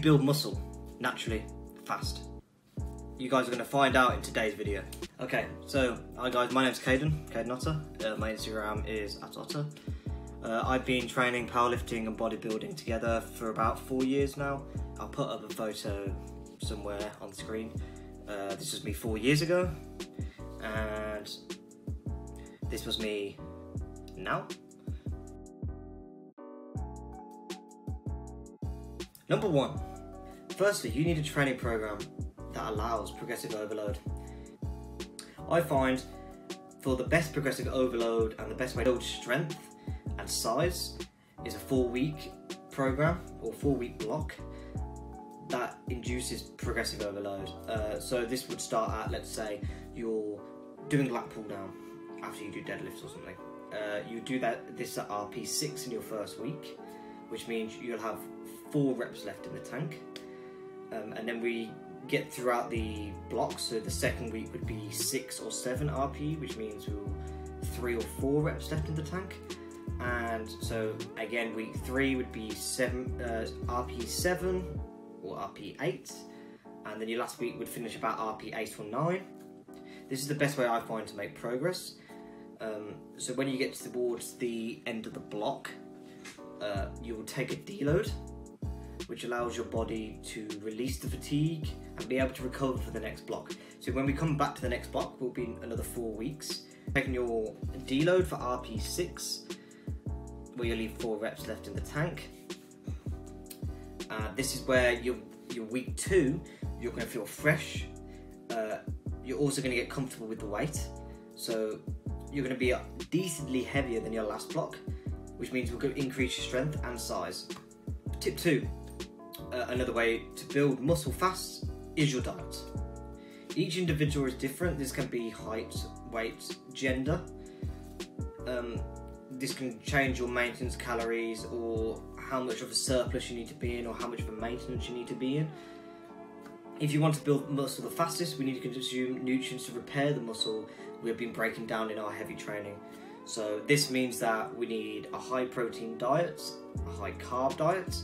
build muscle naturally, fast? You guys are going to find out in today's video. Okay, so hi guys, my name's Caden Otter. My Instagram is @Otter. I've been training powerlifting and bodybuilding together for about 4 years now. I'll put up a photo somewhere on the screen. This was me 4 years ago, and this was me now. Number 1. Firstly, you need a training program that allows progressive overload. I find for the best progressive overload and the best way to build strength and size is a 4-week program or 4-week block that induces progressive overload. So this would start at, let's say you're doing lat pull down after you do deadlifts or something. You do this at RP6 in your first week, which means you'll have 4 reps left in the tank. And then we get throughout the blocks, so the second week would be 6 or 7 RP, which means we'll 3 or 4 reps left in the tank. And so again, week 3 would be RP7 or RP8, and then your last week would finish about RP8 or 9. This is the best way I find to make progress. So when you get towards the end of the block, you will take a deload, which allows your body to release the fatigue and be able to recover for the next block. So when we come back to the next block, will be another 4 weeks. Taking your deload for RP6, where you leave 4 reps left in the tank. This is where your week 2, you're going to feel fresh. You're also going to get comfortable with the weight. So you're going to be decently heavier than your last block, which means we're going to increase your strength and size. Tip 2, another way to build muscle fast is your diet. Each individual is different. This can be height, weight, gender. This can change your maintenance calories, or how much of a surplus you need to be in, or how much of a maintenance you need to be in. If you want to build muscle the fastest, we need to consume nutrients to repair the muscle we have been breaking down in our heavy training. So this means that we need a high protein diet, a high carb diet.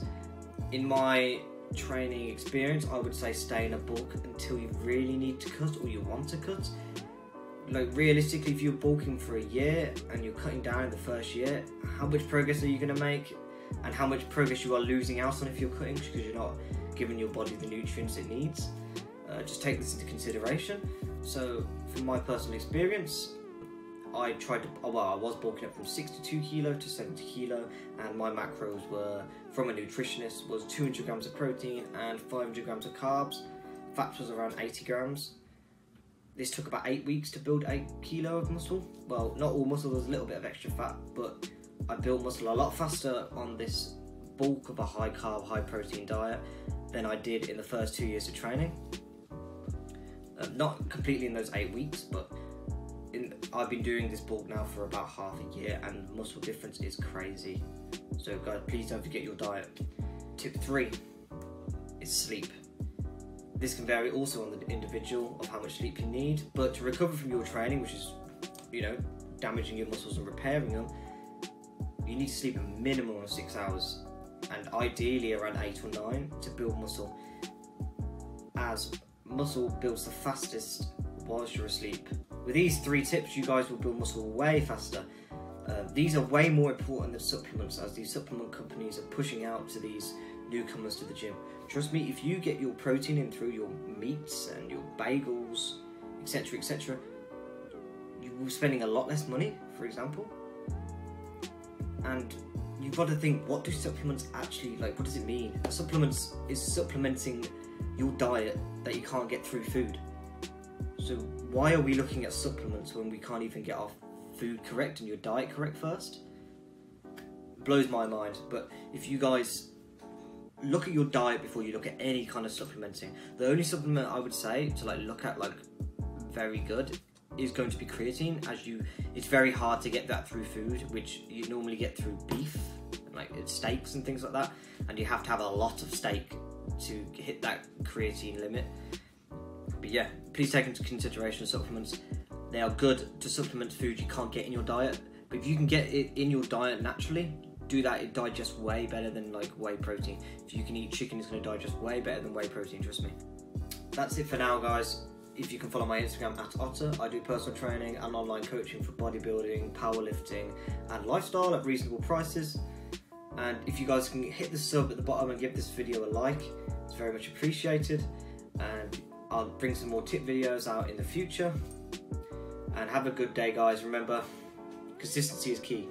In my training experience, I would say stay in a bulk until you really need to cut or you want to cut. Like realistically, if you're bulking for a year and you're cutting down in the first year, how much progress are you going to make, and how much progress you are losing out on if you're cutting because you're not giving your body the nutrients it needs? Just take this into consideration. So from my personal experience, I was bulking up from 62 kilo to 70 kilo, and my macros were, from a nutritionist, was 200 grams of protein and 500 grams of carbs. Fat was around 80 grams. This took about 8 weeks to build 8 kilo of muscle. Well, not all muscle, there's a little bit of extra fat, but I built muscle a lot faster on this bulk of a high carb, high protein diet than I did in the first 2 years of training. Not completely in those 8 weeks, but I've been doing this bulk now for about half a year, and muscle difference is crazy. So guys, please don't forget your diet. Tip 3 is sleep. This can vary also on the individual of how much sleep you need, but to recover from your training, which is, damaging your muscles and repairing them, you need to sleep a minimum of 6 hours, and ideally around 8 or 9 to build muscle, as muscle builds the fastest whilst you're asleep. With these 3 tips, you guys will build muscle way faster. These are way more important than supplements, as these supplement companies are pushing out to these newcomers to the gym. Trust me, if you get your protein in through your meats and your bagels, etc, etc, you will be spending a lot less money, for example. And you've got to think, what do supplements actually, what does it mean? Supplements is supplementing your diet that you can't get through food. So why are we looking at supplements when we can't even get our food correct and your diet correct first? Blows my mind. But if you guys look at your diet before you look at any kind of supplementing, the only supplement I would say to look at very good is going to be creatine, as it's very hard to get that through food, which you normally get through beef, steaks and things like that, and you have to have a lot of steak to hit that creatine limit. But yeah, please take into consideration supplements. They are good to supplement food you can't get in your diet, but if you can get it in your diet naturally, do that, it digests way better than like whey protein. If you can eat chicken, it's going to digest way better than whey protein, trust me. That's it for now, guys. If you can follow my Instagram @Otter, I do personal training and online coaching for bodybuilding, powerlifting and lifestyle at reasonable prices. And if you guys can hit the sub at the bottom and give this video a like, it's very much appreciated. And I'll bring some more tip videos out in the future. And have a good day, guys. Remember, consistency is key.